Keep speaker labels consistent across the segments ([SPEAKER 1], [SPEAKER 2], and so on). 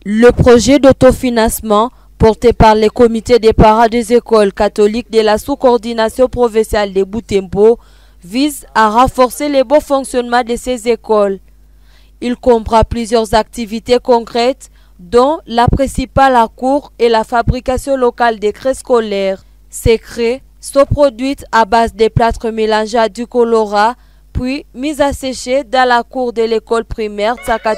[SPEAKER 1] Le projet d'autofinancement porté par les comités des parents des écoles catholiques de la sous-coordination provinciale de Butembo vise à renforcer le bon fonctionnement de ces écoles. Il comprend plusieurs activités concrètes dont la principale à cours est la fabrication locale des craies scolaires. Ces craies sont produites à base de plâtre mélangé à du colorat puis mises à sécher dans la cour de l'école primaire Tsaka.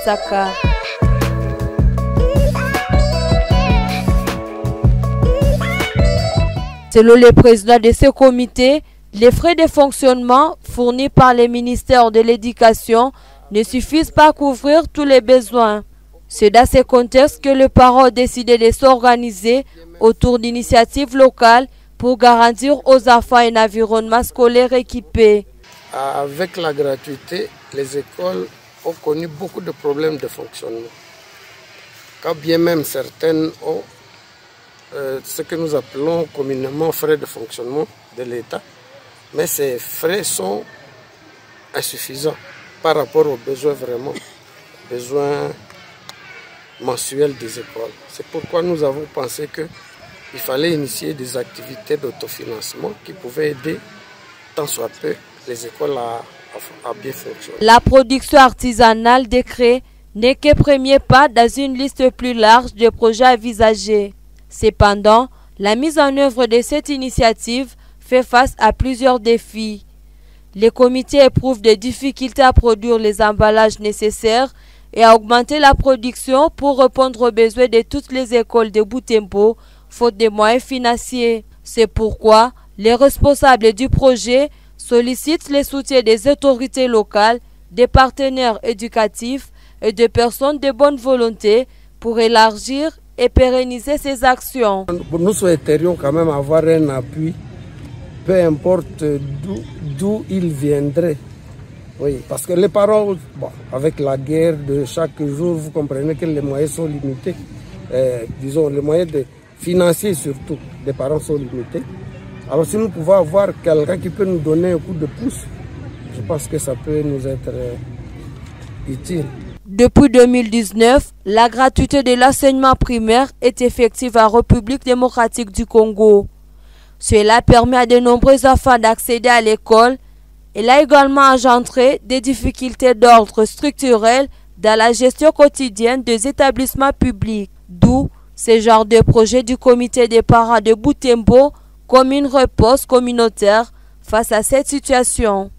[SPEAKER 1] Selon le président de ce comité, les frais de fonctionnement fournis par les ministères de l'Éducation ne suffisent pas à couvrir tous les besoins. C'est dans ce contexte que le parent a décidé de s'organiser autour d'initiatives locales pour garantir aux enfants un environnement scolaire équipé.
[SPEAKER 2] Avec la gratuité, les écoles ont connu beaucoup de problèmes de fonctionnement. Quand bien même certaines ont ce que nous appelons communément frais de fonctionnement de l'État, mais ces frais sont insuffisants par rapport aux besoins besoins mensuels des écoles. C'est pourquoi nous avons pensé qu'il fallait initier des activités d'autofinancement qui pouvaient aider tant soit peu les écoles à bien fonctionner.
[SPEAKER 1] La production artisanale des craies n'est que premier pas dans une liste plus large de projets envisagés. Cependant, la mise en œuvre de cette initiative fait face à plusieurs défis. Les comités éprouvent des difficultés à produire les emballages nécessaires et à augmenter la production pour répondre aux besoins de toutes les écoles de Butembo, faute de moyens financiers. C'est pourquoi les responsables du projet sollicitent le soutien des autorités locales, des partenaires éducatifs et de personnes de bonne volonté pour élargir et pérenniser ces actions.
[SPEAKER 2] Nous souhaiterions quand même avoir un appui, peu importe d'où il viendrait. Oui, parce que les parents, avec la guerre de chaque jour, vous comprenez que les moyens sont limités. Disons, les moyens financiers surtout des parents sont limités. Alors si nous pouvons avoir quelqu'un qui peut nous donner un coup de pouce, je pense que ça peut nous être utile.
[SPEAKER 1] Depuis 2019, la gratuité de l'enseignement primaire est effective en République démocratique du Congo. Cela permet à de nombreux enfants d'accéder à l'école. Elle a également engendré des difficultés d'ordre structurel dans la gestion quotidienne des établissements publics. D'où ce genre de projet du comité des parents de Butembo comme une réponse communautaire face à cette situation.